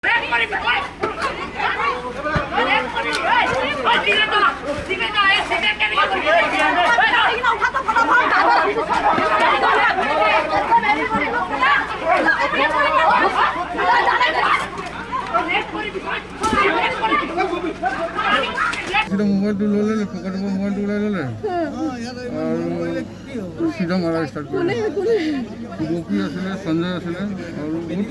Mobile तो ले ले पकड़ मोबाइल तो ले ले और सीधा मारा स्टार्ट कर गोपी আসলে সঞ্জয় আসলে আর বহুত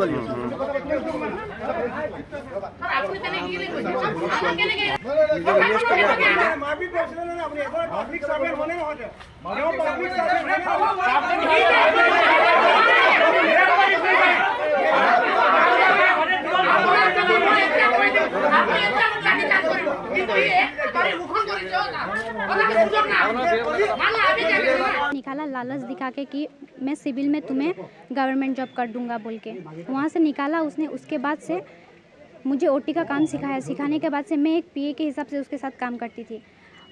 লাগি निकाला लालच दिखा के कि मैं सिविल में तुम्हें गवर्नमेंट जॉब कर दूंगा बोल के वहाँ से निकाला उसने। उसके बाद से मुझे ओटी का काम सिखाया। सिखाने के बाद से मैं एक पीए के हिसाब से उसके साथ काम करती थी।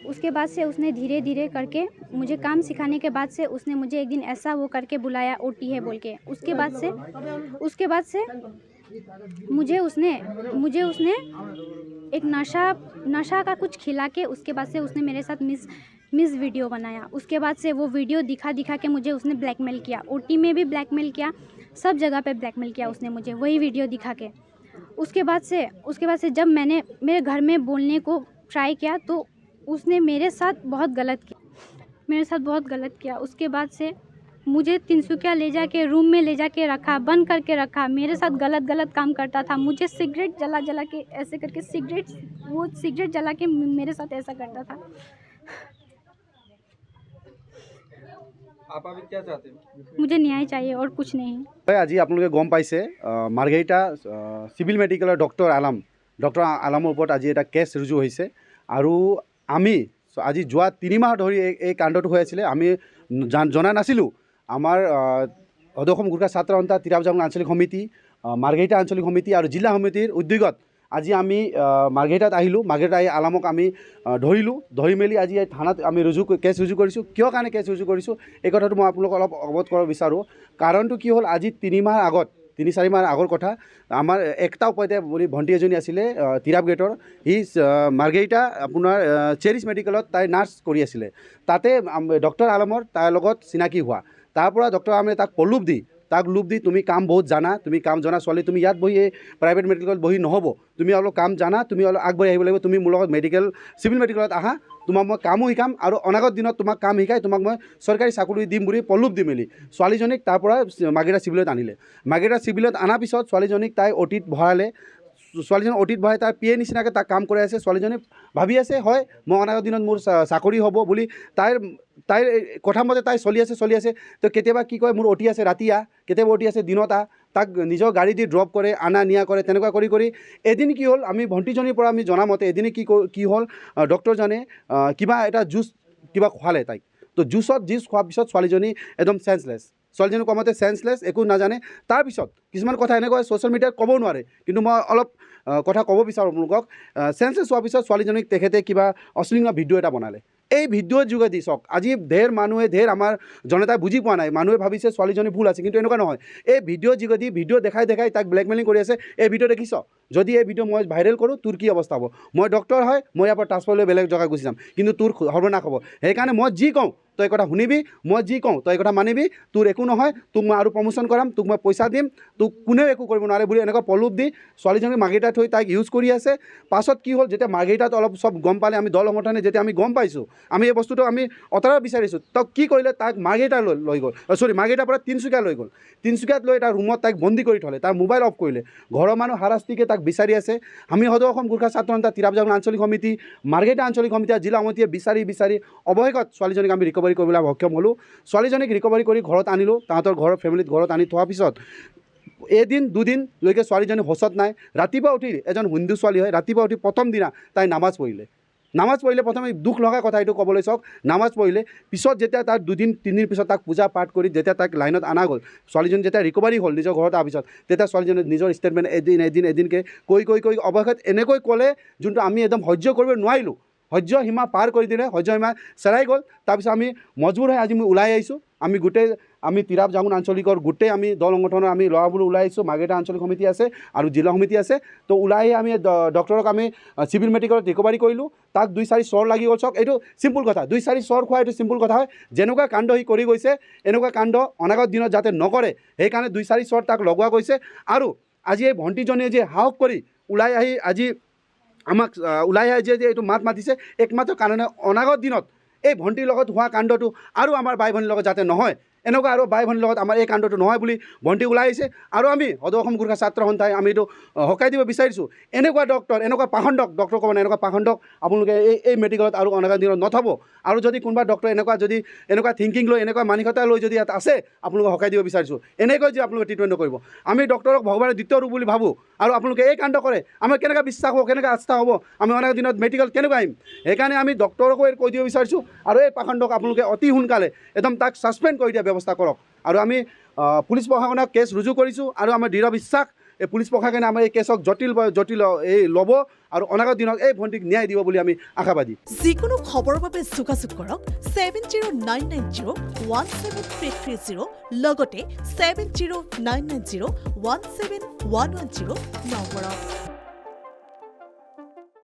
उसके बाद से उसने धीरे धीरे करके मुझे काम सिखाने के बाद से उसने मुझे एक दिन ऐसा वो करके बुलाया ओटी है बोल के। उसके बाद से मुझे उसने एक नशा का कुछ खिला के उसके बाद से उसने मेरे साथ मिस वीडियो बनाया। उसके बाद से वो वीडियो दिखा के मुझे उसने ब्लैकमेल किया। ओटी में भी ब्लैकमेल किया, सब जगह पे ब्लैकमेल किया उसने मुझे वही वीडियो दिखा के। उसके बाद से जब मैंने मेरे घर में बोलने को ट्राई किया तो उसने मेरे साथ बहुत गलत किया। उसके बाद से मुझे तिनसुकिया ले जाके रूम में ले जाके रखा, बंद करके रखा। मेरे साथ गलत काम करता था। मुझे सिगरेट जला के ऐसे करके सिगरेट जला के मेरे साथ ऐसा करता था। आप अभी क्या चाहते हैं? मुझे न्याय चाहिए और कुछ नहीं। আজি আপোনালোকে গম পাইছে মাৰ্ঘেৰিটা চিভিল মেডিকেলৰ ডক্টৰ আলামৰ ওপৰত আজি এটা কেছ ৰুজু হৈছে আৰু আমি আজি যোৱা 3 মাহ ধৰি এই কাণ্ডটো হৈ আছিলে। আমি জনা নাছিলোঁ। আমাৰ অদসম গোৰ্খা ছাত্ৰ সন্থা তিৰাবজাং আঞ্চলিক সমিতি, মাৰ্ঘেৰিটা আঞ্চলিক সমিতি আৰু জিলা সমিতিৰ উদ্যোগত আজি আমি মাৰ্ঘেৰিটাত আহিলোঁ। মাৰ্ঘেৰিটা আহি আলামক আমি ধৰি মেলি আজি থানাত আমি কেছ ৰুজু কৰিছোঁ। কিয় কাৰণে কেছ ৰুজু কৰিছোঁ এই কথাটো মই আপোনালোকক অলপ অৱগত কৰাব বিচাৰোঁ। কাৰণটো কি হ'ল, আজি 3-4 মাহ আগৰ কথা। আমাৰ একটা উপায়তে বুলি ভণ্টি এজনী আছিলে তিৰাব গেটৰ, সি মাৰ্ঘেৰিটা আপোনাৰ চেৰিছ মেডিকেলত তাই নাৰ্ছ কৰি আছিলে। তাতে ডক্টৰ আলমৰ তাইৰ লগত চিনাকি হোৱা। তাৰ পৰা ডক্টৰ আলমে তাক লোভ দি তুমি কাম বহুত জানা, ছোৱালী, তুমি ইয়াত বহি এই প্ৰাইভেট মেডিকেলত বহি নহ'ব, তুমি অলপ কাম জানা, তুমি অলপ আগবাঢ়ি আহিব লাগিব, তুমি মোৰ লগত চিভিল মেডিকেলত আহা, তোমাক মই কামো শিকাম আৰু অনাগত দিনত তোমাক কাম শিকাই তোমাক মই চৰকাৰী চাকৰি দিম বুলি প্ৰলোভ দি মেলি ছোৱালীজনীক তাৰ পৰা মাৰ্ঘেৰিটা চিভিলত আনিলে। মাৰ্ঘেৰিটা চিভিলত অনাৰ পিছত ছোৱালীজনীক তাই অ'টিত ভৰালে। ছোৱালীজনী অ'টিত ভৰাই তাৰ পিয়ে নিচিনাকৈ তাক কাম কৰাই আছে। ছোৱালীজনী ভাবি আছে হয় মই অনাগত দিনত মোৰ চাকৰি হ'ব বুলি তাইৰ কথা মতে তাই চলি আছে। তো কেতিয়াবা কি কয়, মোৰ অ'টি আছে ৰাতি আহ, কেতিয়াবা অ'টি আছে দিনত আহ, তাক নিজৰ গাড়ী দি ড্ৰপ কৰে, অনা নিয়া কৰে। তেনেকুৱা কৰি এদিন কি হ'ল, আমি ভণ্টিজনীৰ পৰা আমি জনামতে এদিন কি হ'ল, ডক্টৰজনে কিবা এটা জুচ খোৱালে তাইক। তো জুচ খোৱাৰ পিছত ছোৱালীজনী একদম ছোৱালীজনী কমতে চেন্সলেছ, একো নাজানে। তাৰপিছত কিছুমান কথা এনেকুৱা ছ'চিয়েল মিডিয়াত ক'ব নোৱাৰে, কিন্তু মই অলপ কথা ক'ব বিচাৰোঁ আপোনালোকক। চেন্সলেছ হোৱাৰ পিছত ছোৱালীজনীক তেখেতে কিবা অশ্লীল ভিডিঅ' এটা বনালে। এই ভিডিঅ'ৰ যোগেদি চাওক, আজি ঢেৰ আমাৰ জনতাই বুজি পোৱা নাই। মানুহে ভাবিছে ছোৱালীজনী ভুল আছে, কিন্তু এনেকুৱা নহয়। এই ভিডিঅ'ৰ যোগেদি ভিডিঅ' দেখাই তাক ব্লেকমেইলিং কৰি আছে। এই ভিডিঅ' দেখিছ, যদি এই ভিডিঅ' মই ভাইৰেল কৰোঁ তোৰ কি অৱস্থা হ'ব? মই ডক্টৰ হয়, মই ইয়াৰ পৰা ট্ৰান্সফাৰ লৈ বেলেগ জেগাত গুচি যাম, কিন্তু তোৰ সৰ্বনাশ হ'ব। সেইকাৰণে মই যি কওঁ তই কথা শুনিবি, মই যি কওঁ তই কথা মানিবি, তোৰ একো নহয়, তোক মই আৰু প্ৰমোশ্যন কৰাম, তোক মই পইচা দিম, তোক কোনেও একো কৰিব নোৱাৰে বুলি এনেকুৱা প্ৰলোভ দি ছোৱালীজনীক মাৰ্ঘেৰিটাত থৈ তাইক ইউজ কৰি আছে। পাছত কি হ'ল, যেতিয়া মাৰ্ঘেৰিটাত অলপ চব গম পালে, আমি দল সংগঠনে যেতিয়া আমি গম পাইছোঁ, আমি এই বস্তুটো আমি অতৰাব বিচাৰিছোঁ। তাক কি কৰিলে, তাক মাৰ্ঘেৰিটা লৈ গ'ল, মাৰ্ঘেৰিটাৰ পৰা তিনিচুকীয়া লৈ গ'ল। তিনিচুকীয়াত লৈ এটা ৰুমত তাইক বন্দী কৰি থ'লে, তাৰ মোবাইল অফ কৰিলে। ঘৰৰ মানুহ হাৰাস্তিকে তাক বিচাৰি আছে। আমি সদৌ অসম গোৰ্খা ছাত্ৰ সন্থা তিৰাপ জামুন আঞ্চলিক সমিতি, মাৰ্ঘেৰিটা আঞ্চলিক সমিতি, জিলা সমিতিয়ে বিচাৰি অৱশেষত ছোৱালীজনীক আমি ৰিকভাৰী কৰিবলৈ সক্ষম হ'লোঁ। ছোৱালীজনীক ৰিকভাৰী কৰি ঘৰত আনিলোঁ। তাহাঁতৰ ঘৰৰ ফেমিলিত ঘৰত আনি থোৱাৰ পিছত এদিন দুদিনলৈকে ছোৱালীজনী হোচত নাই। ৰাতিপুৱা উঠি, এজন হিন্দু ছোৱালী হয়, ৰাতিপুৱা উঠি প্ৰথম দিনা তাই নামাজ পঢ়িলে। প্ৰথমে দুখ লগা কথা এইটো ক'বলৈ চাওক, নামাজ পঢ়িলে। পিছত যেতিয়া তাক 2-3 দিন পিছত তাক পূজা পাঠ কৰি যেতিয়া তাক লাইনত অনা গ'ল, ছোৱালীজনী যেতিয়া ৰিকভাৰী হ'ল নিজৰ ঘৰত অহাৰ পিছত, তেতিয়া ছোৱালীজনী নিজৰ ষ্টেটমেণ্ট এদিনকৈ কৈ অৱশেষত এনেকৈ ক'লে, যোনটো আমি একদম সহ্য কৰিব নোৱাৰিলোঁ। সহ্য সীমা পাৰ কৰি দিলে, সহ্য সীমা চেৰাই গ'ল। তাৰপিছত আমি মজবুৰ হৈ আজি মই ওলাই আহিছোঁ। আমি তিৰাপ জামুন আঞ্চলিকৰ গোটেই আমি দল সংগঠনৰ আমি ল'ৰাবোৰ ওলাই আহিছোঁ। মাৰ্ঘেৰিটা আঞ্চলিক সমিতি আছে আৰু জিলা সমিতি আছে। তো ওলাই আহি আমি ডক্টৰক আমি চিভিল মেডিকেলত ৰিকভাৰী কৰিলোঁ। তাক 2-4 চৰ লাগি গ'ল। চাওক, এইটো চিম্পুল কথা, 2-4 চৰ খোৱা এইটো চিম্পুল কথা হয়। যেনেকুৱা কাণ্ড সি কৰি গৈছে, এনেকুৱা কাণ্ড অনাগত দিনত যাতে নকৰে, সেইকাৰণে 2-4 চৰ তাক লগোৱা গৈছে। আৰু আজি এই ভণ্টিজনীয়ে যে সাহস কৰি ওলাই আহি আজি আমাক যে এইটো মাত মাতিছে, একমাত্ৰ কাৰণে অনাগত দিনত এই ভণ্টিৰ লগত হোৱা কাণ্ডটো আৰু আমাৰ বাই ভণ্টিৰ লগত যাতে নহয়, এনেকুৱা আৰু বাই ভণ্টিৰ লগত আমাৰ এই কাণ্ডটো নহয় বুলি ভণ্টি ওলাই আহিছে। আৰু আমি সদৌ অসম গোৰ্খা ছাত্ৰ সন্থাই আমি এইটো সকাই দিব বিচাৰিছোঁ। এনেকুৱা ডক্টৰ, এনেকুৱা পাখণ্ডক, ডক্টৰ ক'ব নাই, এনেকুৱা পাখণ্ডক আপোনালোকে এই মেডিকেলত আৰু অনাগত দিনত নথ'ব। আৰু যদি কোনোবা ডক্টৰ এনেকুৱা থিংকিং লৈ, এনেকুৱা মানসিকতা লৈ যদি ইয়াত আছে, আপোনালোকে সকাই দিব বিচাৰিছোঁ। এনেকৈ যে আপোনালোকে ট্ৰিটমেণ্ট নকৰিব। আমি ডক্টৰক ভগৱানৰ দ্বিতীয় ৰূপ বুলি ভাবোঁ, আৰু আপোনালোকে এই কাণ্ড কৰে, আমাৰ কেনেকৈ বিশ্বাস হ'ব, কেনেকৈ আস্থা হ'ব, আমি অনাগত দিনত মেডিকেল কেনেকৈ আহিম? সেইকাৰণে আমি ডক্টৰকো কৈ দিব বিচাৰিছোঁ। আৰু এই পাখণ্ডক আপোনালোকে অতি সোনকালে একদম তাক ছাছপেণ্ড কৰি দিয়া ব্যৱস্থা কৰক। আৰু আমি পুলিচ প্ৰশাসনক কেছ ৰুজু কৰিছোঁ। আৰু আমাৰ দৃঢ় বিশ্বাস, এই পুলিচ প্ৰশাসনে আমাৰ এই কেছক জটিল এই ল'ব আৰু অনাগত দিনত এই ভণ্টিক ন্যায় দিব বুলি আমি আশাবাদী। যিকোনো খবৰৰ বাবে যোগাযোগ কৰক 7099017330 লগতে 7099017110 নম্বৰত।